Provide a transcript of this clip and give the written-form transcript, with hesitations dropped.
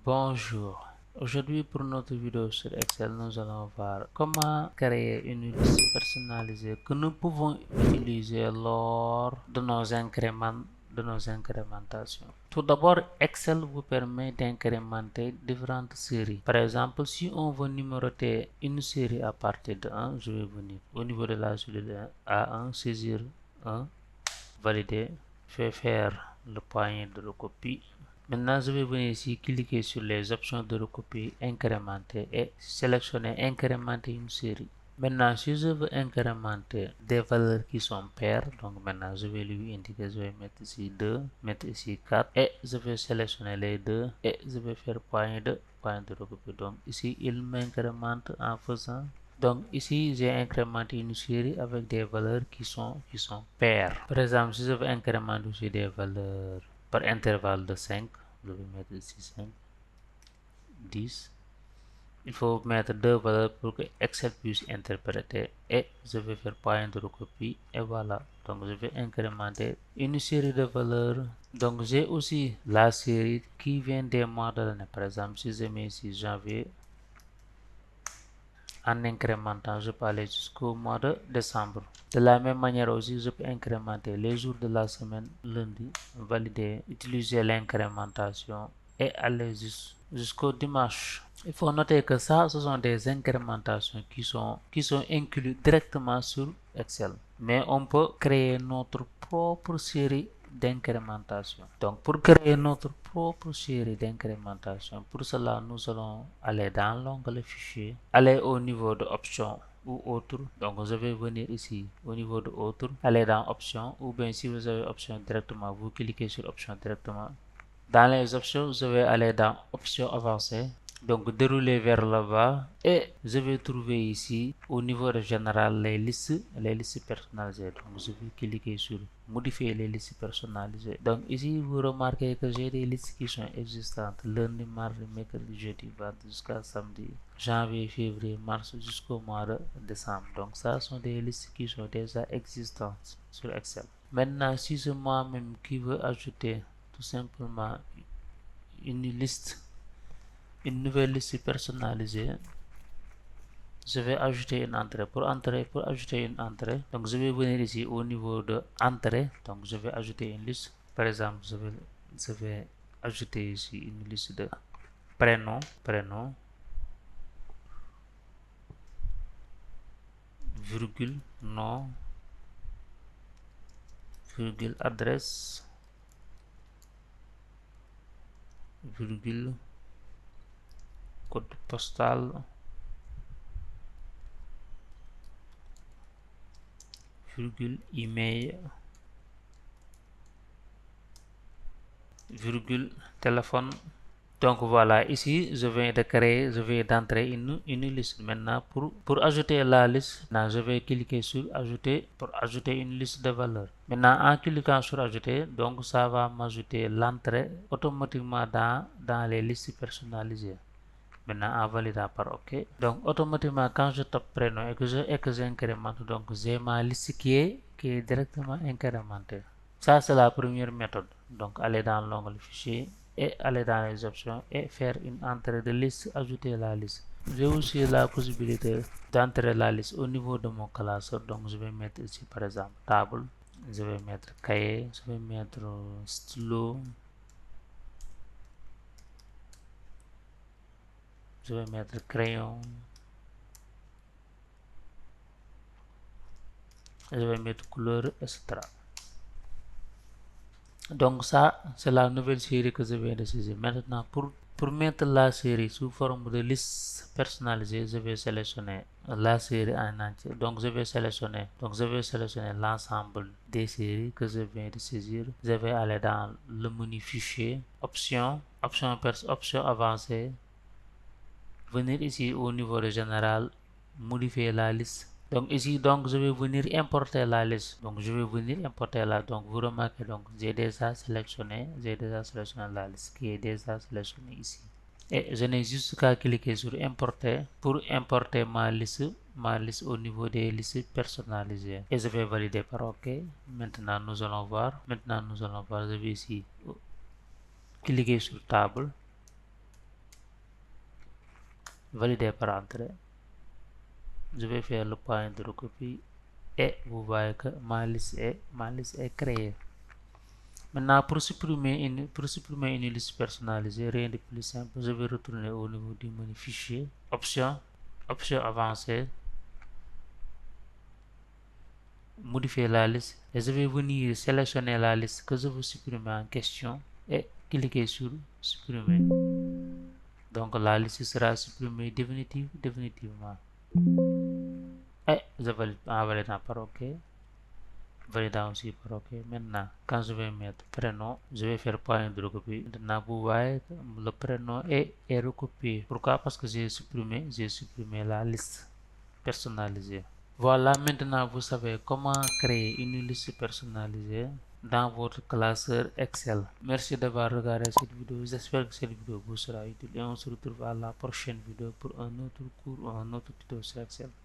Bonjour. Aujourd'hui pour notre vidéo sur Excel, nous allons voir comment créer une liste personnalisée que nous pouvons utiliser lors de nos incrémentations. Tout d'abord, Excel vous permet d'incrémenter différentes séries. Par exemple, si on veut numéroter une série à partir de 1, je vais venir au niveau de la cellule A1, saisir 1, valider, je vais faire le poignet de recopie. Maintenant, je vais venir ici, cliquer sur les options de recopie, incrémenter et sélectionner incrémenter une série. Maintenant, si je veux incrémenter des valeurs qui sont paires, donc maintenant je vais lui indiquer, je vais mettre ici 2, mettre ici 4 et je vais sélectionner les deux et je vais faire point de recopie. Donc ici, il m'incrémente en faisant. Donc ici, j'ai incrémenté une série avec des valeurs qui sont paires. Par exemple, si je veux incrémenter aussi des valeurs par intervalle de 5, je vais mettre ici 5, 10. Il faut mettre deux valeurs pour que Excel puisse interpréter et je vais faire point de recopie et voilà. Donc je vais incrémenter une série de valeurs. Donc j'ai aussi la série qui vient des mois de l'année. Par exemple, si je mets ici janvier, en incrémentant, je peux aller jusqu'au mois de décembre. De la même manière aussi, je peux incrémenter les jours de la semaine, lundi, valider, utiliser l'incrémentation et aller jusqu'au dimanche. Il faut noter que ça, ce sont des incrémentations qui sont incluses directement sur Excel. Mais on peut créer notre propre série d'incrémentation. Donc, pour créer notre propre série d'incrémentation, pour cela, nous allons aller dans l'onglet fichier, aller au niveau de options ou autres. Donc, je vais venir ici au niveau de autres, aller dans options ou bien si vous avez options directement, vous cliquez sur options directement. Dans les options, je vais aller dans options avancées. Donc dérouler vers le bas et je vais trouver ici au niveau de général les listes personnalisées. Donc je vais cliquer sur modifier les listes personnalisées. Donc ici vous remarquez que j'ai des listes qui sont existantes lundi, mardi, mercredi, jeudi, vendredi jusqu'à samedi, janvier, février, mars jusqu'au mois de décembre. Donc ça sont des listes qui sont déjà existantes sur Excel. Maintenant si c'est moi-même qui veux ajouter tout simplement une nouvelle liste personnalisée, je vais ajouter une entrée. Pour ajouter une entrée, donc je vais venir ici au niveau de entrée, donc je vais ajouter une liste. Par exemple, je vais ajouter ici une liste de prénom, virgule, nom, virgule, adresse, virgule, code postal, virgule, email, virgule, téléphone. Donc voilà, ici je viens d'entrer une liste. Maintenant pour ajouter la liste, là, je vais cliquer sur ajouter pour ajouter une liste de valeurs. Maintenant en cliquant sur ajouter, donc ça va m'ajouter l'entrée automatiquement dans les listes personnalisées. Maintenant en validant par OK. Donc automatiquement quand je tape prénom et que j'incrémente, donc j'ai ma liste qui est directement incrémentée. Ça c'est la première méthode. Donc aller dans l'onglet fichier et aller dans les options et faire une entrée de liste, ajouter la liste. J'ai aussi la possibilité d'entrer la liste au niveau de mon classeur. Donc je vais mettre ici par exemple table, je vais mettre cahier, je vais mettre stylo, je vais mettre crayon, je vais mettre couleur, etc. Donc ça c'est la nouvelle série que je viens de saisir. Maintenant pour mettre la série sous forme de liste personnalisée, je vais sélectionner la série en entier. Donc je vais sélectionner l'ensemble des séries que je viens de saisir. Je vais aller dans le menu fichier, options avancées, venir ici au niveau de général, modifier la liste. Donc ici, donc je vais venir importer la liste. Donc je vais venir importer la. Donc vous remarquez, donc j'ai déjà sélectionné la liste qui est déjà sélectionnée ici. Et je n'ai juste qu'à cliquer sur importer pour importer ma liste au niveau des listes personnalisées. Et je vais valider par OK. Maintenant nous allons voir. Je vais ici cliquer sur table. valider par entrée. Je vais faire le point de recopie et vous voyez que ma liste est créée. Maintenant, pour supprimer une liste personnalisée, rien de plus simple, je vais retourner au niveau du menu fichier, option avancée, modifier la liste et je vais venir sélectionner la liste que je veux supprimer en question et cliquer sur supprimer. Donc la liste sera supprimée définitivement. Et je valide en validant par OK. Validant aussi par OK. Maintenant, quand je vais mettre prénom, je vais faire point de recopie. Maintenant, vous voyez que le prénom est recopié. Pourquoi? Parce que j'ai supprimé la liste personnalisée. Voilà, maintenant vous savez comment créer une liste personnalisée dans votre classeur Excel. Merci d'avoir regardé cette vidéo. J'espère que cette vidéo vous sera utile et on se retrouve à la prochaine vidéo pour un autre cours ou un autre tuto sur Excel.